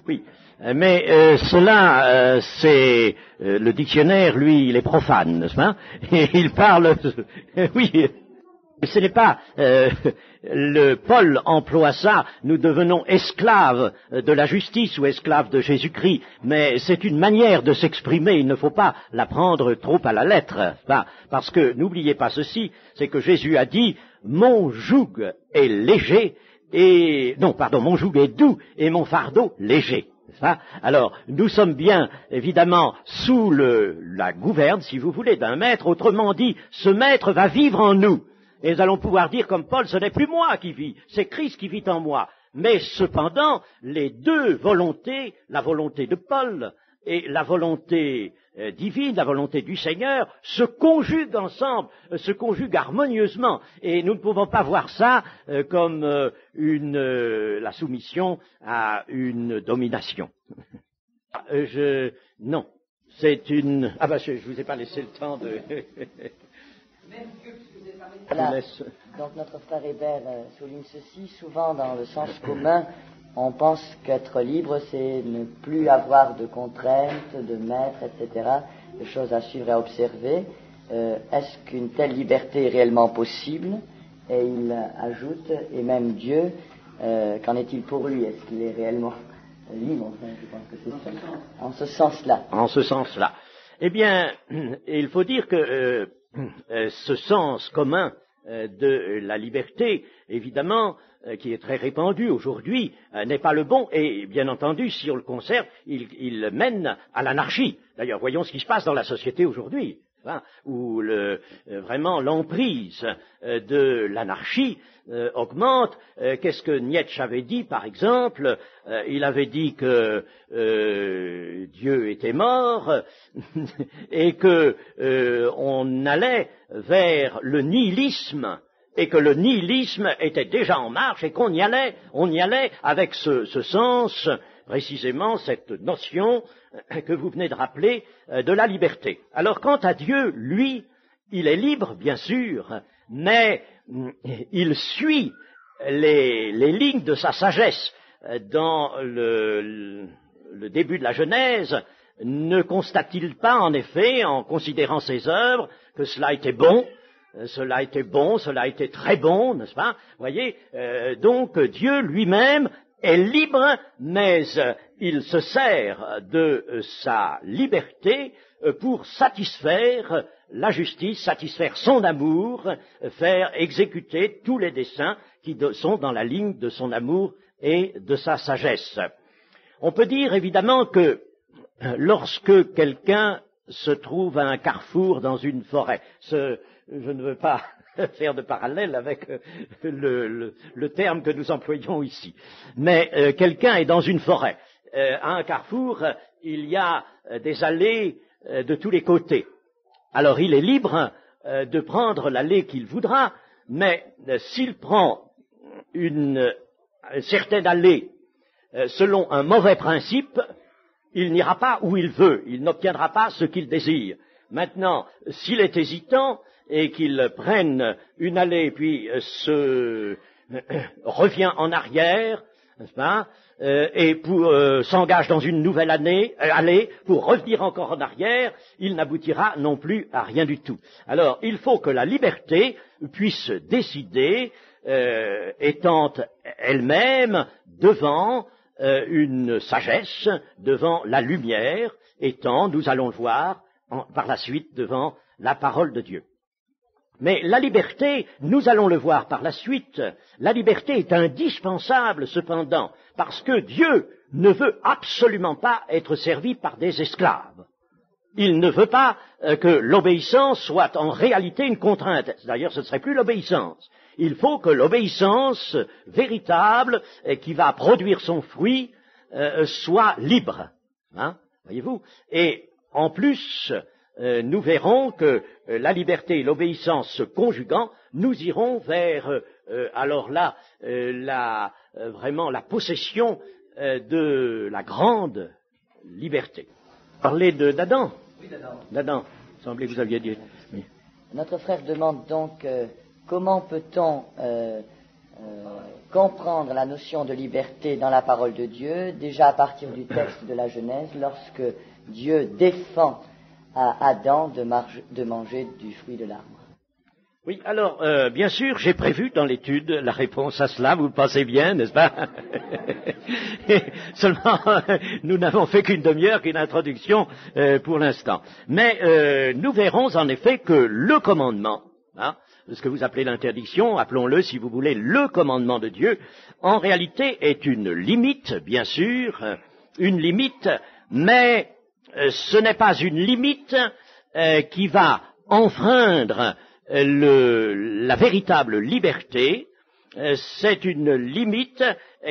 Oui, mais cela, c'est le dictionnaire, lui, il est profane, n'est-ce pas? Et il parle, oui. Ce n'est pas Paul emploie ça, nous devenons esclaves de la justice ou esclaves de Jésus-Christ, mais c'est une manière de s'exprimer, il ne faut pas la prendre trop à la lettre, parce que n'oubliez pas ceci, c'est que Jésus a dit mon joug est léger mon joug est doux et mon fardeau léger. Alors, nous sommes bien, évidemment, sous la gouverne, si vous voulez, d'un maître, autrement dit, ce maître va vivre en nous. Et nous allons pouvoir dire comme Paul, ce n'est plus moi qui vis, c'est Christ qui vit en moi. Mais cependant, les deux volontés, la volonté de Paul et la volonté divine, la volonté du Seigneur, se conjuguent ensemble, se conjuguent harmonieusement. Et nous ne pouvons pas voir ça comme la soumission à une domination. Non, c'est une... Ah ben, je vous ai pas laissé le temps de... Voilà. Donc notre frère Hébert souligne ceci, souvent dans le sens commun, on pense qu'être libre, c'est ne plus avoir de contraintes, de maître, etc., de choses à suivre et à observer. Est-ce qu'une telle liberté est réellement possible? Et il ajoute, et même Dieu qu'en est-il pour lui? Est-ce qu'il est réellement libre? Enfin, je pense que c'est ça. En ce sens-là. En ce sens-là. Eh bien, il faut dire que ce sens commun de la liberté, évidemment, qui est très répandu aujourd'hui, n'est pas le bon, et bien entendu, si on le conserve, il mène à l'anarchie. D'ailleurs, voyons ce qui se passe dans la société aujourd'hui, hein, où vraiment l'emprise de l'anarchie augmente. Qu'est-ce que Nietzsche avait dit, par exemple? Il avait dit que Dieu était mort et que on allait vers le nihilisme, et que le nihilisme était déjà en marche et qu'on y allait avec ce sens, précisément cette notion que vous venez de rappeler de la liberté. Alors quant à Dieu, lui, il est libre, bien sûr, mais il suit les lignes de sa sagesse. Dans le début de la Genèse, ne constate-t-il pas, en effet, en considérant ses œuvres, que cela était bon, cela était très bon, n'est-ce pas? Voyez, donc Dieu lui-même est libre, mais il se sert de sa liberté pour satisfaire la justice, satisfaire son amour, faire exécuter tous les desseins qui sont dans la ligne de son amour et de sa sagesse. On peut dire évidemment que lorsque quelqu'un se trouve à un carrefour dans une forêt, je ne veux pas faire de parallèle avec le terme que nous employons ici, mais quelqu'un est dans une forêt. À un carrefour, il y a des allées de tous les côtés. Alors il est libre de prendre l'allée qu'il voudra, mais s'il prend une certaine allée selon un mauvais principe, il n'ira pas où il veut, il n'obtiendra pas ce qu'il désire. Maintenant, s'il est hésitant et qu'il prenne une allée puis revient en arrière, n'est-ce pas, et s'engage dans une nouvelle allée pour revenir encore en arrière, il n'aboutira non plus à rien du tout. Alors, il faut que la liberté puisse décider, étant elle-même devant une sagesse, devant la lumière, étant, nous allons le voir, par la suite, devant la parole de Dieu. Mais la liberté, nous allons le voir par la suite, la liberté est indispensable cependant, parce que Dieu ne veut absolument pas être servi par des esclaves. Il ne veut pas que l'obéissance soit en réalité une contrainte. D'ailleurs, ce ne serait plus l'obéissance. Il faut que l'obéissance véritable, qui va produire son fruit, soit libre. Hein, voyez-vous? Et en plus, nous verrons que la liberté et l'obéissance se conjuguant, nous irons vers, alors là, vraiment la possession de la grande liberté. Parlez d'Adam. Oui, d'Adam. D'Adam. Il semblait que vous aviez dit. Oui. Notre frère demande donc comment peut-on comprendre la notion de liberté dans la parole de Dieu, déjà à partir du texte de la Genèse, lorsque Dieu défend à Adam de manger du fruit de l'arbre. Oui, alors, bien sûr, j'ai prévu dans l'étude la réponse à cela, vous le pensez bien, n'est-ce pas? Seulement, nous n'avons fait qu'une demi-heure, qu'une introduction pour l'instant. Mais nous verrons en effet que le commandement, hein, ce que vous appelez l'interdiction, appelons-le si vous voulez le commandement de Dieu, en réalité est une limite, bien sûr, une limite, mais ce n'est pas une limite qui va enfreindre la véritable liberté, c'est une limite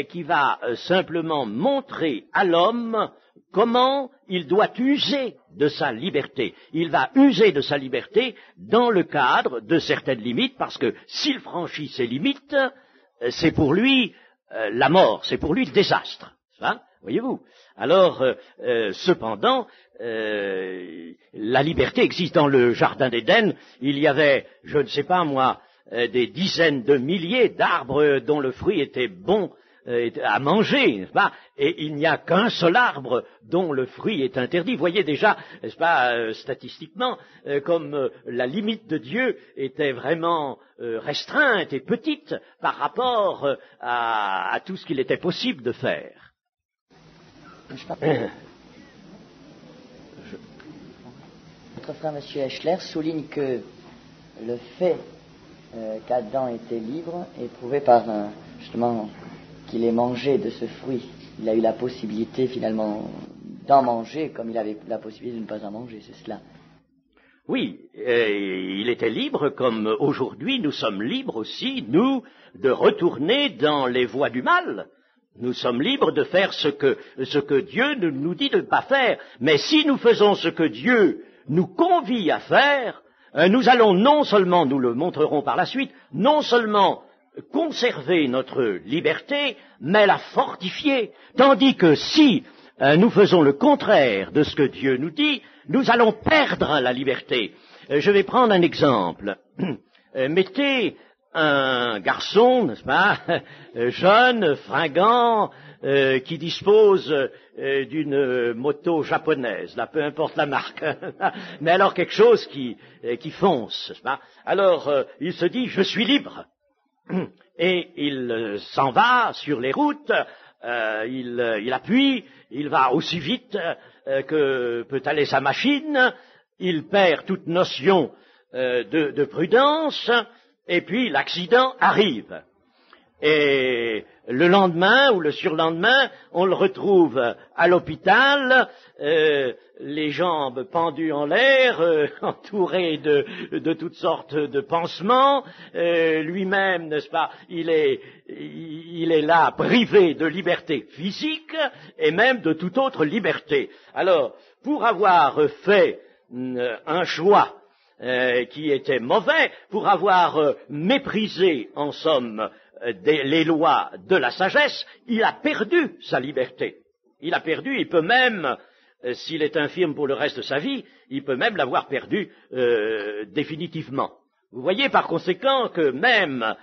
qui va simplement montrer à l'homme comment il doit user de sa liberté. Il va user de sa liberté dans le cadre de certaines limites, parce que s'il franchit ces limites, c'est pour lui la mort, c'est pour lui le désastre. Hein, voyez-vous? Alors, cependant, la liberté existe dans le jardin d'Éden. Il y avait, je ne sais pas moi, des dizaines de milliers d'arbres dont le fruit était bon à manger, n'est-ce pas? Et il n'y a qu'un seul arbre dont le fruit est interdit. Vous voyez déjà, n'est-ce pas, statistiquement, comme la limite de Dieu était vraiment restreinte et petite par rapport à tout ce qu'il était possible de faire. Notre frère M. Eschler souligne que le fait qu'Adam était libre est prouvé par justement qu'il ait mangé de ce fruit. Il a eu la possibilité finalement d'en manger comme il avait la possibilité de ne pas en manger, c'est cela. Oui, il était libre comme aujourd'hui nous sommes libres aussi, nous, de retourner dans les voies du mal. Nous sommes libres de faire ce que Dieu nous dit de ne pas faire. Mais si nous faisons ce que Dieu nous convie à faire, nous allons non seulement, nous le montrerons par la suite, non seulement conserver notre liberté, mais la fortifier. Tandis que si nous faisons le contraire de ce que Dieu nous dit, nous allons perdre la liberté. Je vais prendre un exemple. Mettez un garçon, n'est-ce pas, jeune, fringant, qui dispose d'une moto japonaise, là, peu importe la marque, mais alors quelque chose qui fonce, n'est-ce pas? Alors, il se dit, je suis libre. Et il s'en va sur les routes, il appuie, il va aussi vite que peut aller sa machine, il perd toute notion de prudence, et puis l'accident arrive. Et le lendemain ou le surlendemain, on le retrouve à l'hôpital, les jambes pendues en l'air, entouré de toutes sortes de pansements, lui-même, n'est-ce pas, il est là privé de liberté physique et même de toute autre liberté. Alors, pour avoir fait un choix qui était mauvais, pour avoir méprisé, en somme, les lois de la sagesse, il a perdu sa liberté. Il a perdu, il peut même, s'il est infirme pour le reste de sa vie, il peut même l'avoir perdu définitivement. Vous voyez par conséquent que même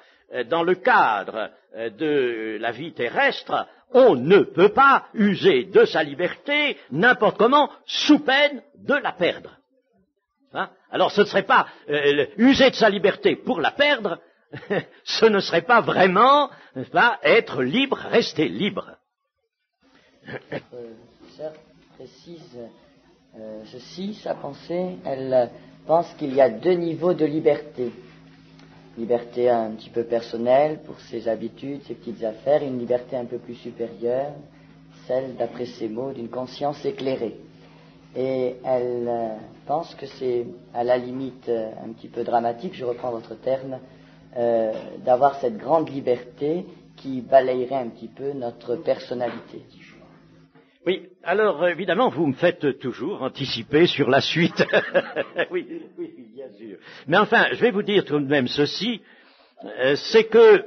dans le cadre de la vie terrestre, on ne peut pas user de sa liberté n'importe comment, sous peine de la perdre. Hein? Alors ce ne serait pas user de sa liberté pour la perdre, ce ne serait pas vraiment, n'est-ce pas, être libre, rester libre. Sœur précise ceci, sa pensée, elle pense qu'il y a deux niveaux de liberté. Liberté un petit peu personnelle pour ses habitudes, ses petites affaires, et une liberté un peu plus supérieure, celle, d'après ses mots, d'une conscience éclairée. Et elle pense que c'est à la limite un petit peu dramatique, je reprends votre terme, d'avoir cette grande liberté qui balayerait un petit peu notre personnalité. Oui, alors évidemment, vous me faites toujours anticiper sur la suite. oui, bien sûr. Mais enfin, je vais vous dire tout de même ceci, c'est que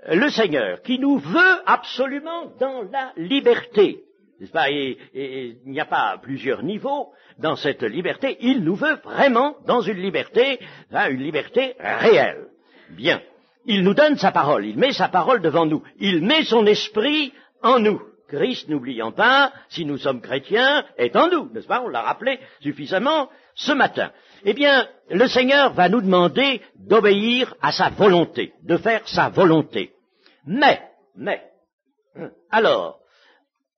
le Seigneur, qui nous veut absolument dans la liberté, n'est-ce pas, et il n'y a pas plusieurs niveaux dans cette liberté, il nous veut vraiment dans une liberté réelle. Bien. Il nous donne sa parole, il met sa parole devant nous, il met son esprit en nous. Christ, n'oublions pas, si nous sommes chrétiens, est en nous, n'est-ce pas? On l'a rappelé suffisamment ce matin. Eh bien, le Seigneur va nous demander d'obéir à sa volonté, de faire sa volonté. Mais, alors,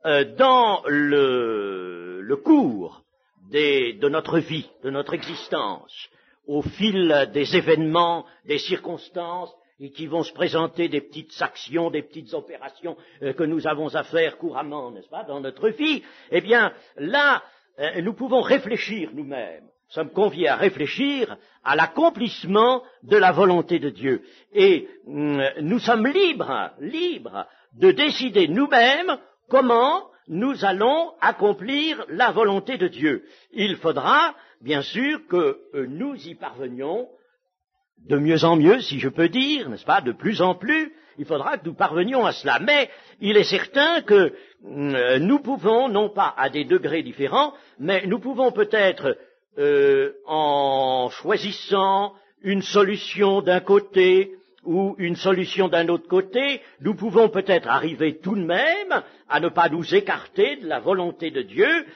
dans le cours de notre vie, de notre existence, au fil des événements, des circonstances, et qui vont se présenter des petites actions, des petites opérations que nous avons à faire couramment, n'est-ce pas, dans notre vie, eh bien, là, nous pouvons réfléchir nous-mêmes. Nous sommes conviés à réfléchir à l'accomplissement de la volonté de Dieu. Et nous sommes libres de décider nous-mêmes comment nous allons accomplir la volonté de Dieu. Il faudra, bien sûr, que nous y parvenions de mieux en mieux, si je peux dire, n'est-ce pas, de plus en plus, il faudra que nous parvenions à cela. Mais il est certain que nous pouvons, non pas à des degrés différents, mais nous pouvons peut-être, en choisissant une solution d'un côté, ou une solution d'un autre côté, nous pouvons peut-être arriver tout de même à ne pas nous écarter de la volonté de Dieu.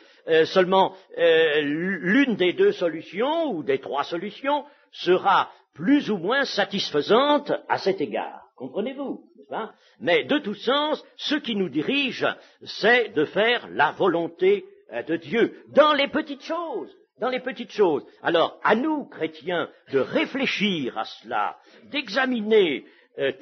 Seulement, l'une des deux solutions, ou des trois solutions, sera plus ou moins satisfaisante à cet égard. Comprenez-vous, n'est-ce pas? Mais de tout sens, ce qui nous dirige, c'est de faire la volonté de Dieu dans les petites choses. Dans les petites choses. Alors, à nous, chrétiens, de réfléchir à cela, d'examiner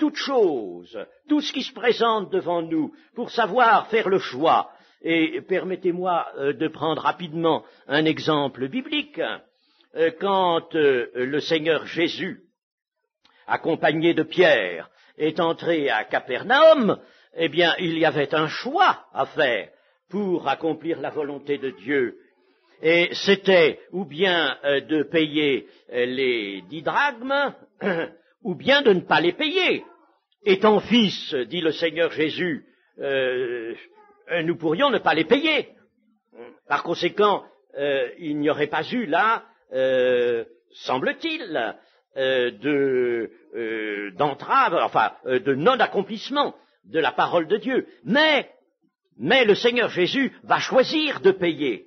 toute chose, tout ce qui se présente devant nous, pour savoir faire le choix. Et permettez-moi de prendre rapidement un exemple biblique. Quand le Seigneur Jésus, accompagné de Pierre, est entré à Capernaum, eh bien, il y avait un choix à faire pour accomplir la volonté de Dieu. Et c'était ou bien de payer les 10 drachmes, ou bien de ne pas les payer. Étant fils, dit le Seigneur Jésus, nous pourrions ne pas les payer. Par conséquent, il n'y aurait pas eu là, semble-t-il, d'entrave, enfin, de non-accomplissement de la parole de Dieu. Mais le Seigneur Jésus va choisir de payer.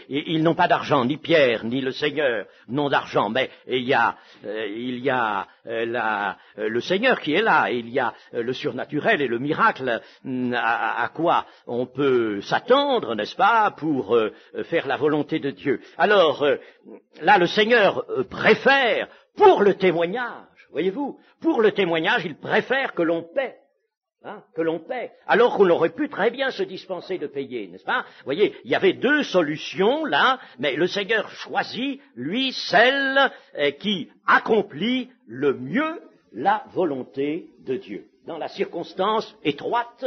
Ils n'ont pas d'argent, ni Pierre, ni le Seigneur n'ont d'argent, mais il y a le Seigneur qui est là, et il y a le surnaturel et le miracle à quoi on peut s'attendre, n'est-ce pas, pour faire la volonté de Dieu. Alors, là, le Seigneur préfère, pour le témoignage, voyez-vous, pour le témoignage, il préfère que l'on paie. Que l'on paie, alors qu'on aurait pu très bien se dispenser de payer, n'est-ce pas? Vous voyez, il y avait deux solutions là, mais le Seigneur choisit, lui, celle qui accomplit le mieux la volonté de Dieu, dans la circonstance étroite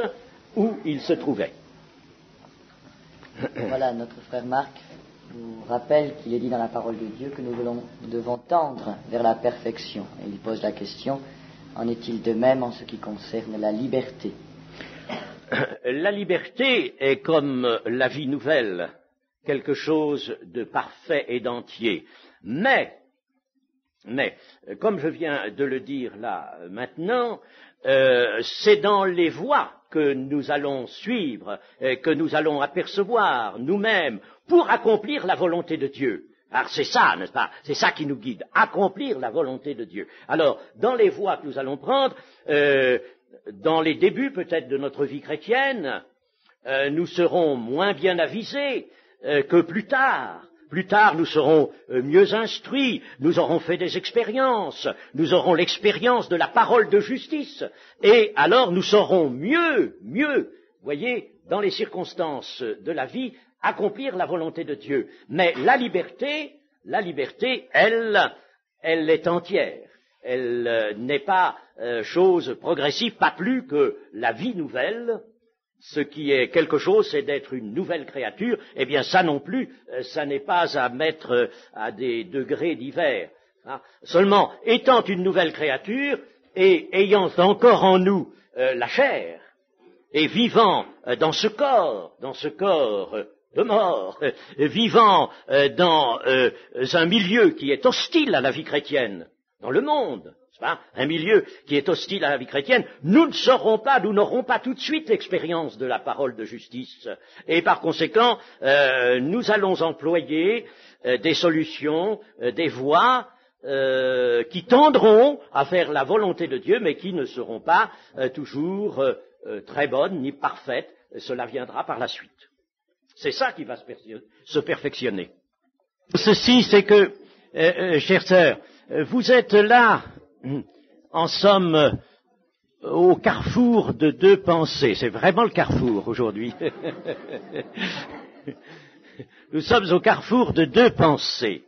où il se trouvait. Voilà, notre frère Marc nous rappelle qu'il est dit dans la parole de Dieu que nous devons tendre vers la perfection. Et il pose la question: en est-il de même en ce qui concerne la liberté? La liberté est comme la vie nouvelle, quelque chose de parfait et d'entier. Mais, comme je viens de le dire là maintenant, c'est dans les voies que nous allons suivre, que nous allons apercevoir nous-mêmes pour accomplir la volonté de Dieu. Alors c'est ça, n'est-ce pas? C'est ça qui nous guide, accomplir la volonté de Dieu. Alors, dans les voies que nous allons prendre, dans les débuts peut-être de notre vie chrétienne, nous serons moins bien avisés que plus tard. Plus tard, nous serons mieux instruits, nous aurons fait des expériences, nous aurons l'expérience de la parole de justice, et alors nous saurons mieux, voyez, dans les circonstances de la vie, accomplir la volonté de Dieu. Mais la liberté, elle est entière. Elle n'est pas chose progressive, pas plus que la vie nouvelle. Ce qui est quelque chose, c'est d'être une nouvelle créature. Eh bien, ça non plus, ça n'est pas à mettre à des degrés divers. Seulement, étant une nouvelle créature et ayant encore en nous la chair, et vivant dans ce corps de mort, vivant dans un milieu qui est hostile à la vie chrétienne, dans le monde, un milieu qui est hostile à la vie chrétienne, nous n'aurons pas tout de suite l'expérience de la parole de justice. Et par conséquent, nous allons employer des solutions, des voies qui tendront à faire la volonté de Dieu, mais qui ne seront pas toujours très bonnes ni parfaites. Cela viendra par la suite. C'est ça qui va se perfectionner. Ceci, c'est que, chères sœurs, vous êtes là, en somme, au carrefour de deux pensées. C'est vraiment le carrefour aujourd'hui. Nous sommes au carrefour de deux pensées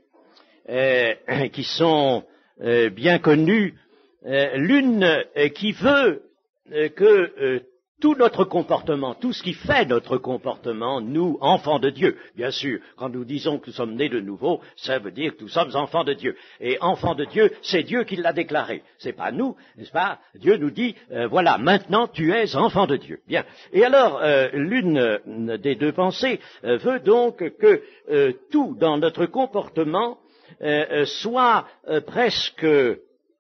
qui sont bien connues. L'une qui veut que tout notre comportement, tout ce qui fait notre comportement, nous, enfants de Dieu, bien sûr, quand nous disons que nous sommes nés de nouveau, ça veut dire que nous sommes enfants de Dieu. Et enfants de Dieu, c'est Dieu qui l'a déclaré. C'est pas nous, n'est-ce pas? Dieu nous dit, voilà, maintenant tu es enfant de Dieu. Bien. Et alors, l'une des deux pensées veut donc que tout dans notre comportement soit presque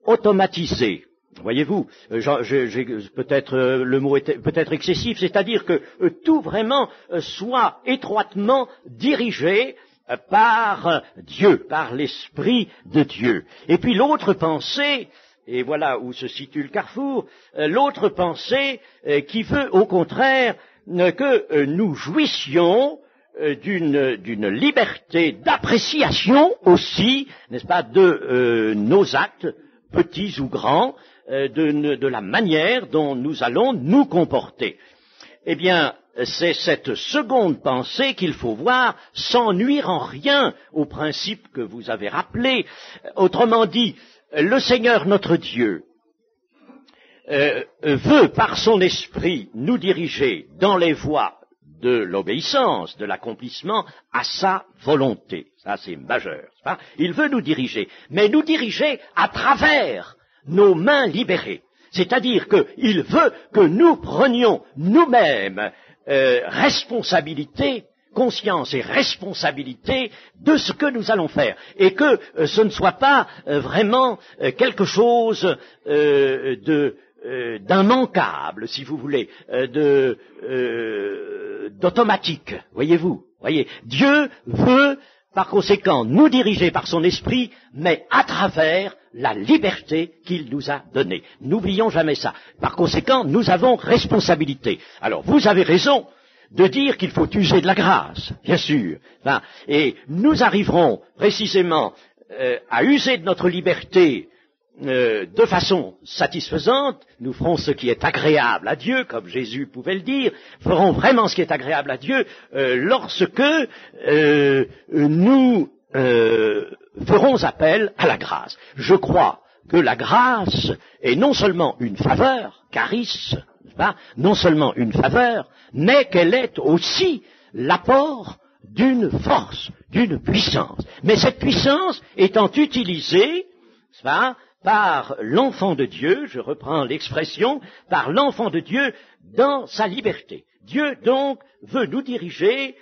automatisé. Voyez-vous, peut-être le mot est peut-être excessif, c'est-à-dire que tout vraiment soit étroitement dirigé par Dieu, par l'Esprit de Dieu. Et puis l'autre pensée, et voilà où se situe le carrefour, l'autre pensée qui veut au contraire que nous jouissions d'une liberté d'appréciation aussi, n'est-ce pas, de nos actes, petits ou grands, de la manière dont nous allons nous comporter. Eh bien, c'est cette seconde pensée qu'il faut voir sans nuire en rien au principe que vous avez rappelé. Autrement dit, le Seigneur notre Dieu veut par son esprit nous diriger dans les voies de l'obéissance, de l'accomplissement à sa volonté. Ça, c'est majeur. C'est pas ? Il veut nous diriger, mais nous diriger à travers nos mains libérées. C'est-à-dire qu'il veut que nous prenions nous-mêmes responsabilité, conscience et responsabilité de ce que nous allons faire. Et que ce ne soit pas vraiment quelque chose d'immanquable, si vous voulez, d'automatique. Voyez-vous ? Voyez, Dieu veut par conséquent nous diriger par son esprit, mais à travers la liberté qu'il nous a donnée. N'oublions jamais ça. Par conséquent, nous avons responsabilité. Alors, vous avez raison de dire qu'il faut user de la grâce, bien sûr. Enfin, et nous arriverons précisément à user de notre liberté de façon satisfaisante. Nous ferons ce qui est agréable à Dieu, comme Jésus pouvait le dire, ferons vraiment ce qui est agréable à Dieu lorsque nous ferons appel à la grâce. Je crois que la grâce est non seulement une faveur, charis, non seulement une faveur, mais qu'elle est aussi l'apport d'une force, d'une puissance. Mais cette puissance étant utilisée, par l'enfant de Dieu, je reprends l'expression, par l'enfant de Dieu dans sa liberté. Dieu donc veut nous diriger,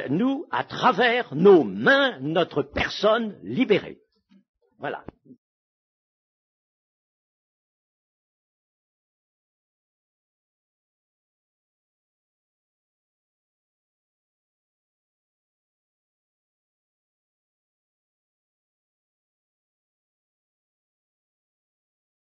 nous, à travers nos mains, notre personne libérée. Voilà.